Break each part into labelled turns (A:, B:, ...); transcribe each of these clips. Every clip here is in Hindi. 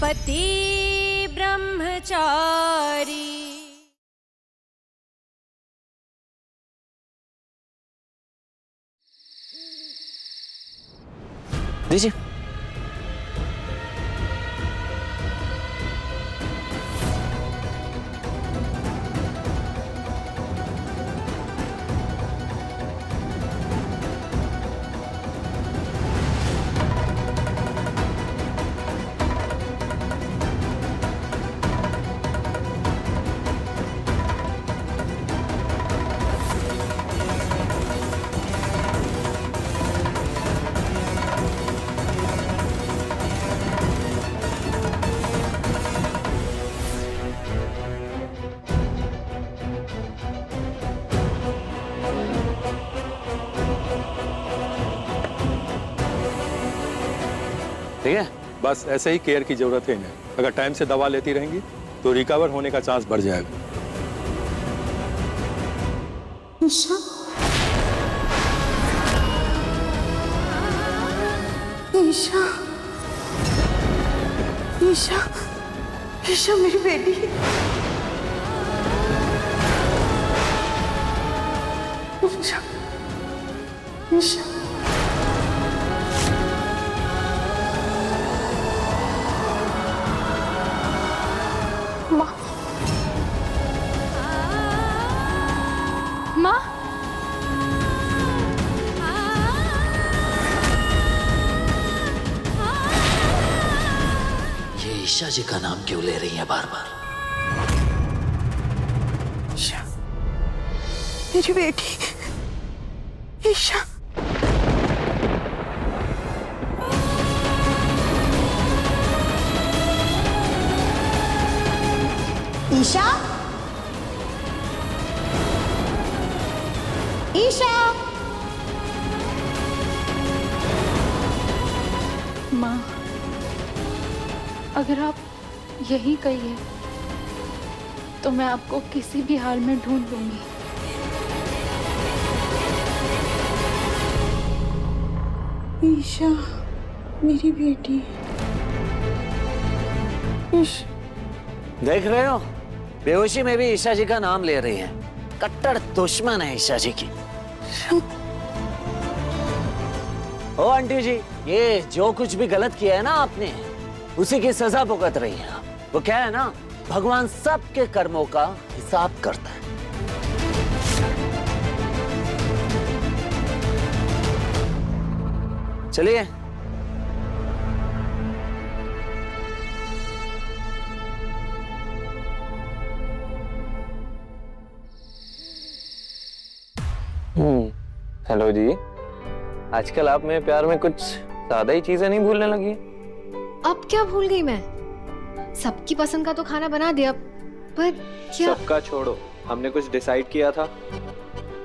A: पति ब्रह्मचारी।
B: दीजिए। ठीक है,
C: बस ऐसे ही केयर की जरूरत है इन्हें। अगर टाइम से दवा लेती रहेंगी तो रिकवर होने का चांस बढ़ जाएगा।
D: ईशा, ईशा, ईशा, ईशा मेरी बेटी। ईशा, ईशा, माँ,
A: माँ,
B: ये ईशा जी का नाम क्यों ले रही है बार बार?
D: ईशा मेरी बेटी। ईशा,
E: ईशा, ईशा।
F: माँ, अगर आप यही कहिए तो मैं आपको किसी भी हाल में ढूंढ लूंगी।
D: ईशा मेरी बेटी। ईशा,
B: देख रहे हो, बेहोशी में भी ईशा जी का नाम ले रही हैं। कट्टर दुश्मन है ईशा जी की। ओ आंटी जी, ये जो कुछ भी गलत किया है ना आपने, उसी की सजा भुगत रही हैं आप। वो क्या है ना, भगवान सबके कर्मों का हिसाब करता है। चलिए।
G: हेलो जी, आजकल आप मेरे प्यार में कुछ ज्यादा ही चीजें नहीं भूलने लगी हैं?
A: अब क्या भूल गई मैं? सबकी पसंद का तो खाना बना दिया, पर क्या?
G: सबका छोड़ो, हमने कुछ डिसाइड किया था।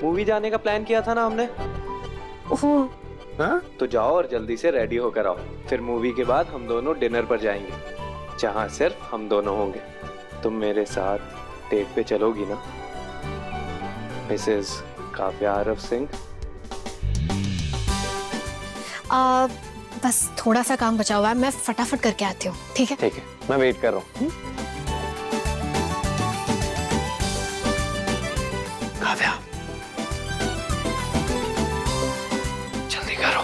G: मूवी जाने का प्लान किया था ना हमने। हाँ? तो जाओ और जल्दी से रेडी होकर आओ। फिर मूवी के बाद हम दोनों डिनर पर जाएंगे, जहाँ सिर्फ हम दोनों होंगे। तुम मेरे साथ डेट पे चलोगी ना, मिसेस काव्या आरव सिंह?
A: बस थोड़ा सा काम बचा हुआ है, मैं फटाफट करके आती हूँ। ठीक है?
G: ठीक है, मैं वेट कर रहा हूँ।
B: काव्या, जल्दी करो।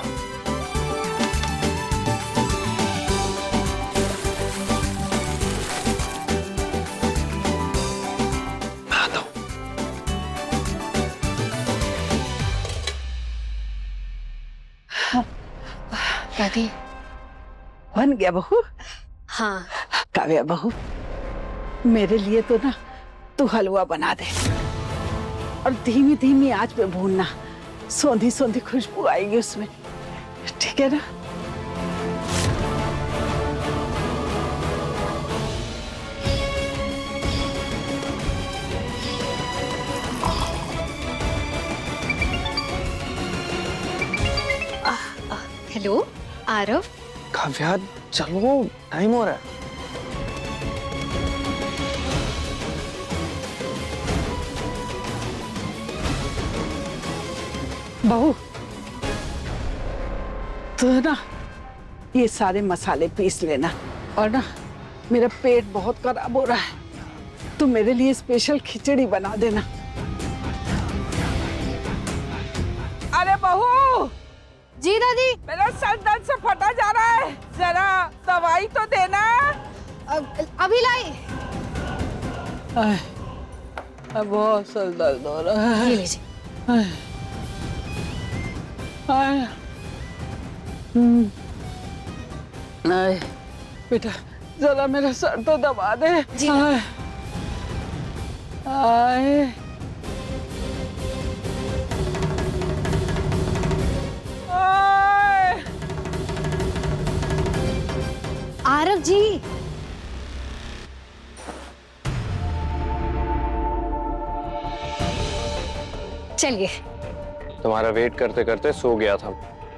B: मैं आता हूँ।
A: दादी।
D: बन गया बहू?
A: हाँ।
D: काव्या बहू, मेरे लिए तो ना तू हलवा बना दे और धीमी धीमी आंच पे भूनना। सौंधी सौंधी खुशबू आएगी उसमें, ठीक है ना?
A: हेलो आरव।
G: काव्या चलो, टाइम हो रहा है।
D: बहू, तो ना ये सारे मसाले पीस लेना और ना मेरा पेट बहुत खराब हो रहा है, तो मेरे लिए स्पेशल खिचड़ी बना देना। अरे बहू,
A: जी दादी।
D: मेरा सर दर्द से फटा जा रहा है, जरा दवाई तो देना।
A: अभी लाई।
D: बहुत सर दर्द हो रहा है।
A: ये लीजिए।
D: बेटा जरा मेरा सर तो दबा दे।
A: जी।
D: आए
A: आरव जी। चलिए।
G: तुम्हारा वेट करते करते सो गया था।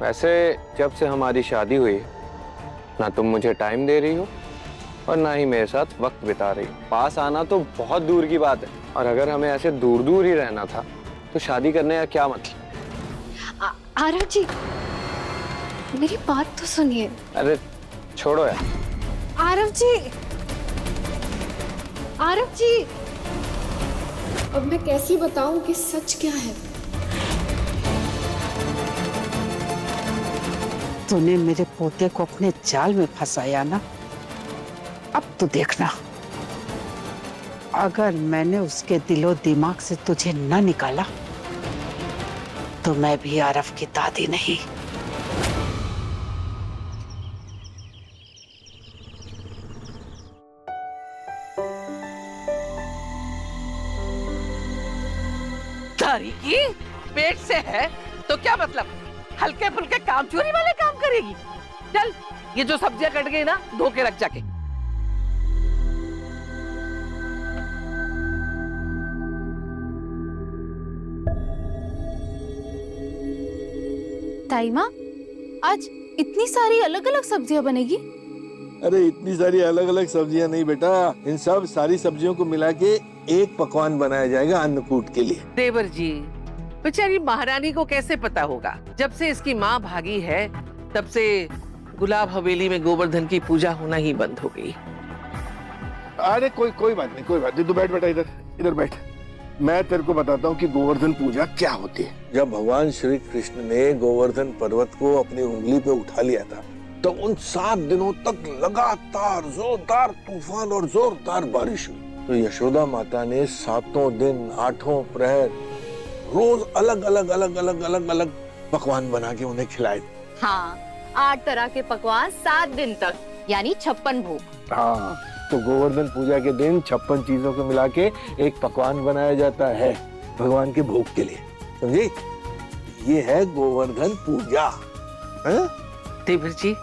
G: वैसे जब से हमारी शादी हुई ना तुम मुझे टाइम दे रही हो और ना ही मेरे साथ वक्त बिता रही हो। पास आना तो बहुत दूर की बात है, और अगर हमें ऐसे दूर दूर ही रहना था तो शादी करने का क्या मतलब।
A: आरव जी, मेरी बात तो सुनिए।
G: अरे छोड़ो यार।
A: आरव जी, आरव जी, अब मैं कैसे बताऊं कि सच क्या है।
D: तूने मेरे पोते को अपने जाल में फंसाया ना, अब तो देखना, अगर मैंने उसके दिलो दिमाग से तुझे न निकाला तो मैं भी आरव की दादी नहीं।
E: तारीकी पेट से है तो क्या मतलब, हल्के फुल्के काम चोरी वाले काम करेगी। चल ये जो सब्जियां कट गई ना धो के रख जाके।
F: ताई माँ, आज इतनी सारी अलग अलग सब्जियां बनेगी?
H: अरे इतनी सारी अलग अलग सब्जियां नहीं बेटा, इन सब सारी सब्जियों को मिला के एक पकवान बनाया जाएगा अन्नकूट के लिए।
E: देवर जी, बेचारी महारानी को कैसे पता होगा? जब से इसकी माँ भागी है तब से गुलाब हवेली में गोवर्धन की पूजा होना ही बंद हो गई।
H: अरे कोई बात नहीं, कोई बात नहीं, तू बैठ बेटा, इधर बैठ। मैं तेरे को बताता हूँ कि गोवर्धन पूजा क्या होती है। जब भगवान श्री कृष्ण ने गोवर्धन पर्वत को अपनी उंगली पे उठा लिया था तो उन 7 दिनों तक लगातार जोरदार तूफान और जोरदार बारिश हुई। तो यशोदा माता ने 7 दिन 8 प्रहर रोज अलग अलग पकवान बना के उन्हें खिलाए।
I: हाँ, 8 तरह के पकवान 7 दिन तक, यानी 56 भोग।
H: हाँ, तो गोवर्धन पूजा के दिन 56 चीजों को मिला के एक पकवान बनाया जाता है भगवान के भोग के लिए, समझी? ये है गोवर्धन पूजा।
E: देवर जी,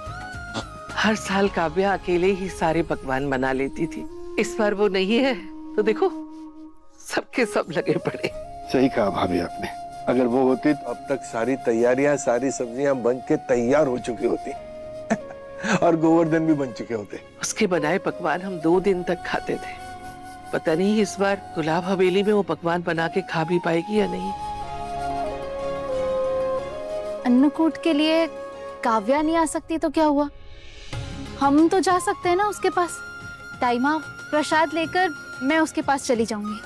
E: हर साल काव्या अकेले ही सारे पकवान बना लेती थी, इस बार वो नहीं है तो देखो सबके सब लगे पड़े।
H: सही कहा भाभी आपने, अगर वो होती तो अब तक सारी तैयारियां, सारी सब्जियां बन के तैयार हो चुकी होती और गोवर्धन भी बन चुके होते।
E: उसके बनाए पकवान हम 2 दिन तक खाते थे। पता नहीं इस बार गुलाब हवेली में वो पकवान बना के खा भी पाएगी या नहीं।
F: अन्नकूट के लिए काव्या नहीं आ सकती तो क्या हुआ, हम तो जा सकते हैं ना उसके पास। ताई माँ, प्रसाद लेकर मैं उसके पास चली जाऊंगी।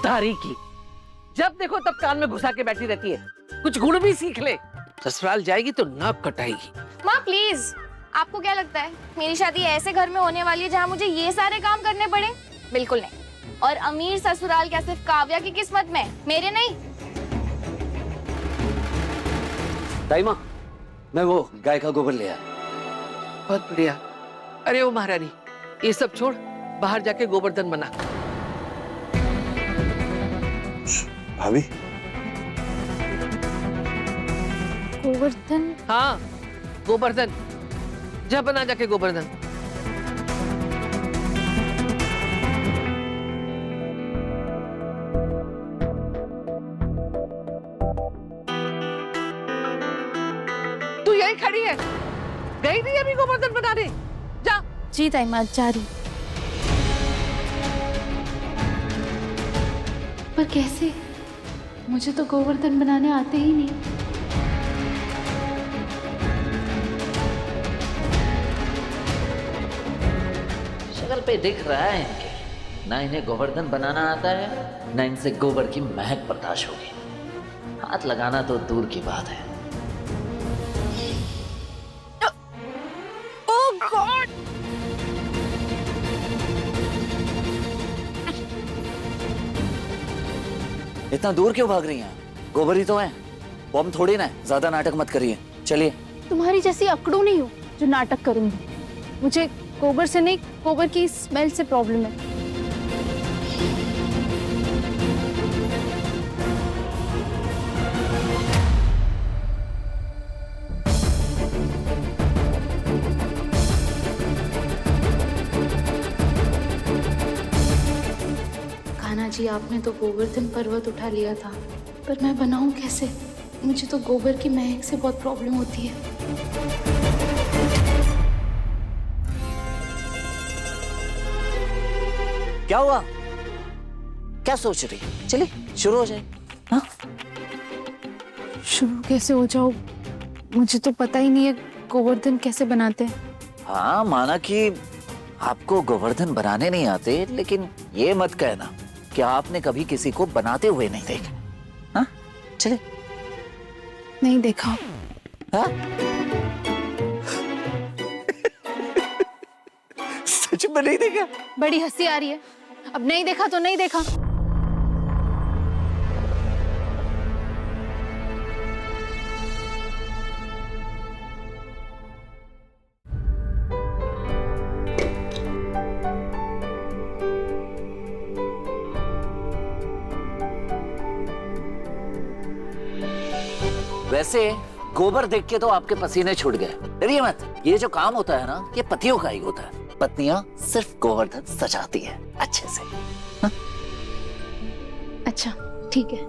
E: तारीकी, जब देखो तब कान में घुसा के बैठी रहती है, कुछ गुण भी सीख ले। ससुराल जाएगी तो नाक कटाएगी।
I: माँ प्लीज, आपको क्या लगता है मेरी शादी ऐसे घर में होने वाली है जहाँ मुझे ये सारे काम करने पड़े? बिल्कुल नहीं। और अमीर ससुराल क्या सिर्फ काव्या की किस्मत में, मेरे नहीं।
B: ताई माँ, मैं वो गाय का गोबर ले आया।
E: बहुत बढ़िया। अरे ओ महारानी, ये सब छोड़, बाहर जाके गोवर्धन बना।
H: भाभी,
F: गोवर्धन?
E: हाँ, गोवर्धन, जा बना जाके गोवर्धन। तू यही खड़ी है, गई नहीं अभी गोवर्धन बनाने? जा।
F: जी ताई माँ, जा रही। पर कैसे? मुझे तो गोवर्धन बनाने आते ही नहीं।
B: चेहरों पे दिख रहा है इनके, ना इन्हें गोवर्धन बनाना आता है, ना इनसे गोबर की महक बर्दाश्त होगी। हाथ लगाना तो दूर की बात है।
I: ओह गॉड!
B: इतना दूर क्यों भाग रही हैं? गोबर ही तो है, वो हम थोड़ी ना है। ज्यादा नाटक मत करिए, चलिए।
F: तुम्हारी जैसी अकड़ू नहीं हूँ जो नाटक करूंगी। मुझे गोबर से नहीं, गोबर की स्मेल से प्रॉब्लम है। कान्हा जी, आपने तो गोवर्धन पर्वत उठा लिया था, पर मैं बनाऊं कैसे? मुझे तो गोबर की महक से बहुत प्रॉब्लम होती है।
B: क्या हुआ? क्या सोच रही है? चलिए शुरू हो जाए। हाँ?
F: शुरू कैसे हो जाओ? मुझे तो पता ही नहीं है गोवर्धन कैसे बनाते हैं।
B: हाँ, माना कि आपको गोवर्धन बनाने नहीं आते, लेकिन ये मत कहना कि आपने कभी किसी को बनाते हुए नहीं देखा। हाँ? चलिए।
F: नहीं देखा।
B: हाँ? सच में नहीं देखा?
F: बड़ी हंसी आ रही है। अब नहीं देखा तो नहीं देखा।
B: वैसे गोबर देख के तो आपके पसीने छूट गए। डरिए मत, ये जो काम होता है ना, ये पतियों का ही होता है। पत्नियां सिर्फ गोवर्धन सजाती है अच्छे से। हाँ?
F: अच्छा ठीक है।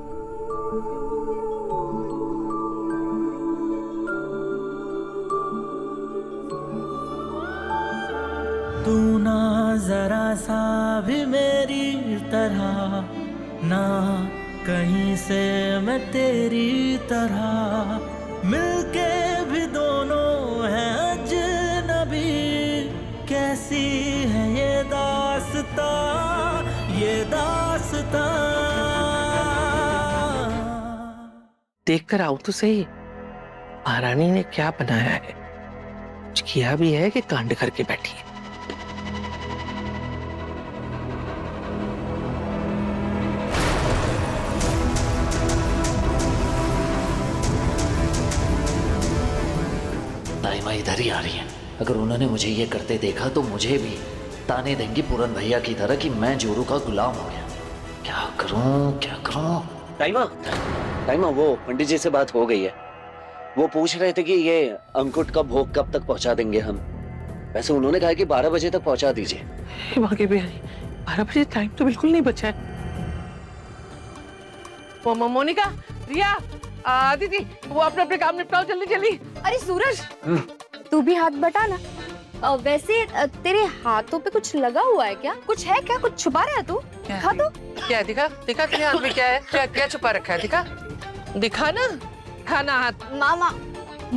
J: तू ना जरा सा भी मेरी तरह, ना कहीं से मैं तेरी तरह, मिलके भी दोनों हैं अजनबी। कैसी है ये दास्तां, ये दास्तां।
E: देख कर आओ तो सही, महारानी ने क्या बनाया है। कुछ किया भी है कि कांड करके बैठी है।
B: दाइमा इधर ही आ रही है। अगर उन्होंने मुझे ये करते देखा तो मुझे भी ताने देंगी पूरन भैया की तरह कि मैं जोरू का गुलाम हो गया। क्या करूं, क्या करूं? दाइमा, वो पंडित जी से बात हो गई है। वो पूछ रहे थे कि ये अंकुट का भोग कब तक पहुंचा देंगे हम। वैसे उन्होंने कहा कि 12 बजे तक पहुंचा दीजिए।
E: मांगे भी आई 12 बजे टाइम तो बिल्कुल नहीं बचा है। मोनिका, रिया, दीदी, वो अपने अपने काम निपटाओ जल्दी जल्दी।
I: अरे सूरज, तू भी हाथ बटा ना। वैसे तेरे हाथों पे कुछ लगा हुआ है क्या? कुछ है क्या? कुछ छुपा रहा है तू? दिखा तो।
E: क्या है? दिखा दिखा तेरे हाथ में क्या है? क्या क्या छुपा रखा है? दिखा दिखा ना, खाना हाथ।
I: मामा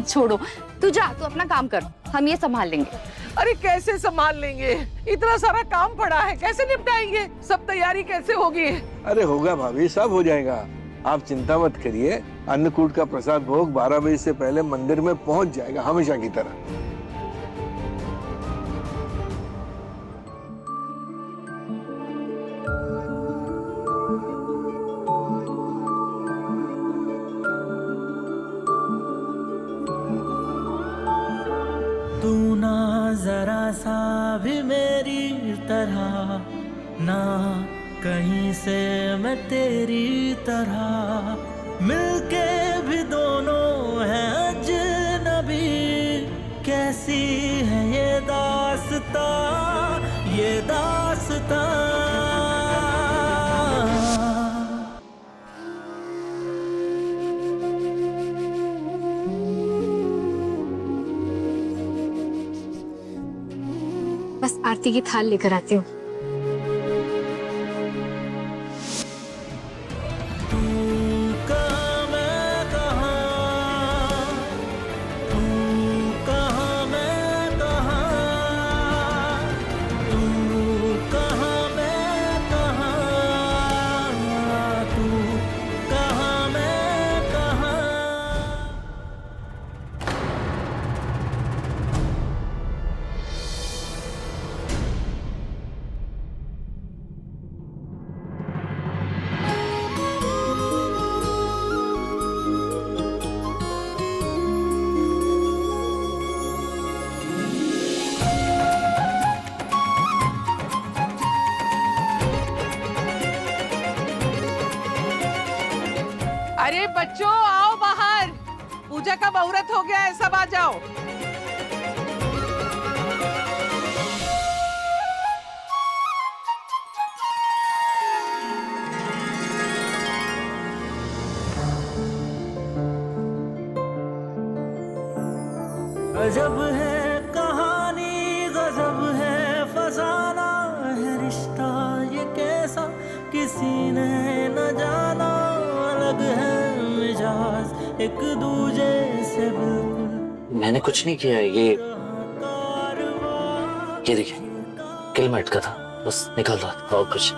I: छोड़ो, तू जा, तू अपना काम कर, हम ये संभाल लेंगे।
E: अरे कैसे संभाल लेंगे? इतना सारा काम पड़ा है, कैसे निपटाएंगे? सब तैयारी कैसे होगी?
H: अरे होगा भाभी, सब हो जाएगा। आप चिंता मत करिए। अन्नकूट का प्रसाद भोग 12 बजे से पहले मंदिर में पहुंच जाएगा, हमेशा की तरह।
J: तू ना जरा सा भी मेरी तरह, ना कहीं से मैं तेरी तरह, मिलके भी दोनों हैं अजनबी। कैसी है ये दास्तां, ये दास्तां।
A: बस आरती की थाल लेकर आती हूँ।
E: बच्चों आओ बाहर, पूजा का मुहूर्त हो गया है, सब आ जाओ।
J: गजब है कहानी, गजब है फसाना है रिश्ता ये कैसा किसी ने न जाना। अलग है मिजाज एक दूजे से बिल्कुल।
B: मैंने कुछ नहीं किया है, ये देखिए किलमेट का था, बस निकल रहा था और कुछ।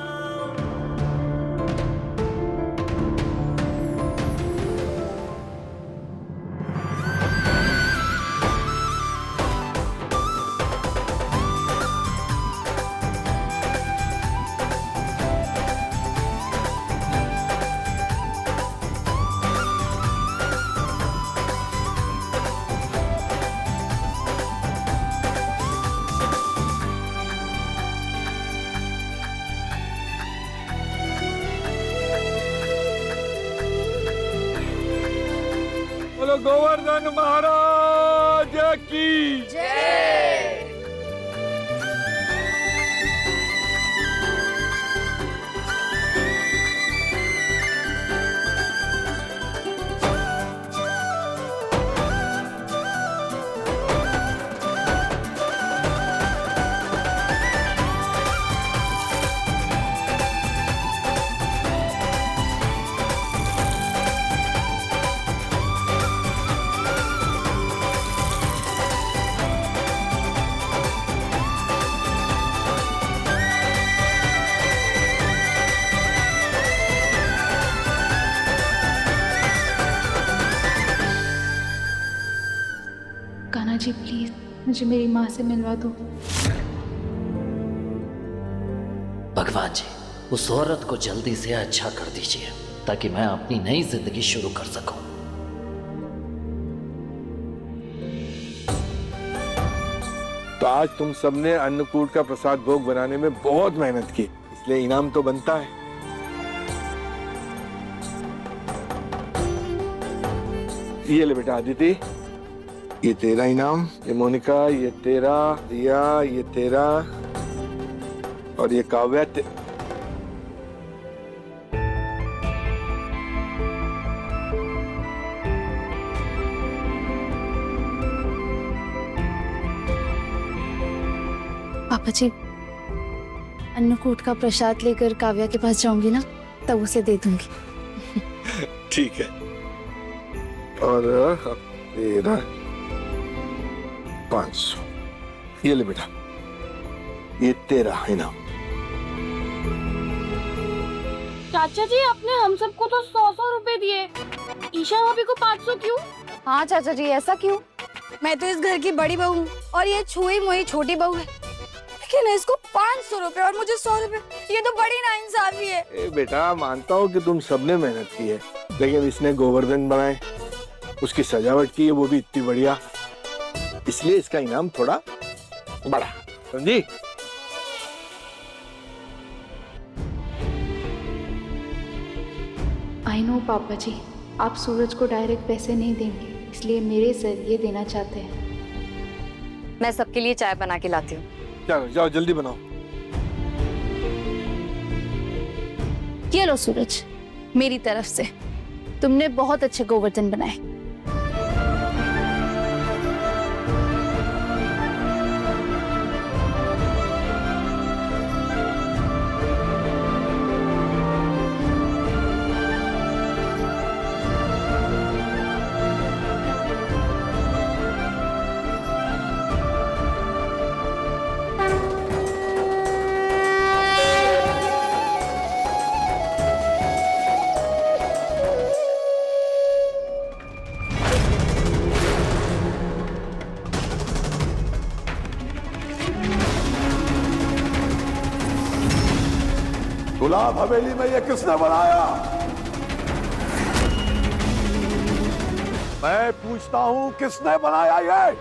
H: बोलो गोवर्धन महाराज की जय।
F: कान्हा जी प्लीज मुझे मेरी माँ से मिलवा दो।
B: भगवान जी उस औरत को जल्दी से अच्छा कर दीजिए ताकि मैं अपनी नई जिंदगी शुरू कर सकूं।
H: तो आज तुम सबने अन्नकूट का प्रसाद भोग बनाने में बहुत मेहनत की, इसलिए इनाम तो बनता है। ये ले बेटा आदिति, ये तेरा इनाम, ये मोनिका, ये तेरा, रिया, ये तेरा, और ये काव्या
F: पापा जी अन्नकूट का प्रसाद लेकर काव्या के पास जाऊंगी ना, तब उसे दे दूंगी।
H: ठीक है। और तेरा 500, ये ले बेटा, ये तेरा इनाम।
I: चाचा जी आपने हम सबको तो 100-100 रुपए दिए, ईशा भाभी को 500 क्यों?
K: हाँ चाचा जी ऐसा क्यों? मैं तो इस घर की बड़ी बहू हूँ और ये छुई मुई छोटी बहू है, लेकिन इसको 500 रुपए और मुझे 100 रुपए, ये तो बड़ी नाइंसाफी है।
H: ए बेटा मानता हूँ कि तुम सबने मेहनत की है, लेकिन इसने गोवर्धन बनाए, उसकी सजावट की है वो भी इतनी बढ़िया, इसलिए इसका इनाम थोड़ा बड़ा, समझी?
F: आई नो पापा जी आप सूरज को डायरेक्ट पैसे नहीं देंगे, इसलिए मेरे जरिए देना चाहते हैं।
K: मैं सबके लिए चाय बना के लाती हूँ।
H: चलो जाओ जल्दी बनाओ।
F: ये लो सूरज, मेरी तरफ से तुमने बहुत अच्छे गोवर्धन बनाए।
H: गुलाब हवेली में ये किसने बनाया? मैं पूछता हूं किसने बनाया ये?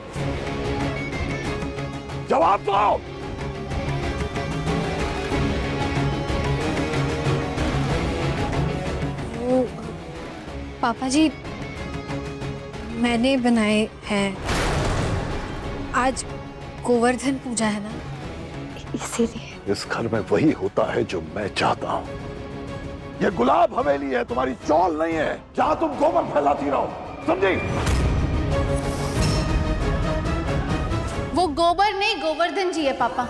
H: जवाब दो।
K: पापा जी मैंने बनाए हैं। आज गोवर्धन पूजा है ना, इसीलिए।
H: इस घर में वही होता है जो मैं चाहता हूँ। ये गुलाब हवेली है, तुम्हारी चौल नहीं है जहाँ तुम गोबर फैलाती रहो, समझी?
F: वो गोबर नहीं गोवर्धन जी है पापा।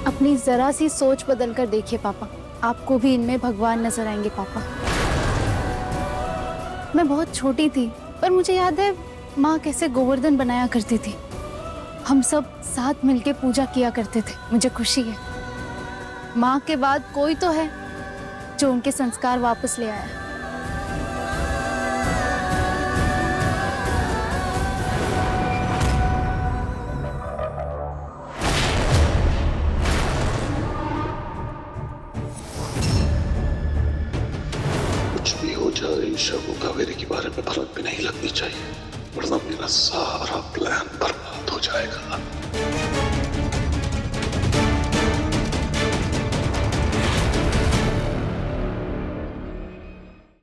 F: अपनी जरा सी सोच बदल कर देखिए पापा, आपको भी इनमें भगवान नजर आएंगे पापा। मैं बहुत छोटी थी पर मुझे याद है माँ कैसे गोवर्धन बनाया करती थी। हम सब साथ मिलके पूजा किया करते थे। मुझे खुशी है माँ के बाद कोई तो है जो उनके संस्कार वापस ले आया।
H: कुछ भी हो जाए ईशा को कावेरी के बारे में फर्क भी नहीं लगनी चाहिए, वरना मेरा सारा प्लान बर्बाद हो जाएगा।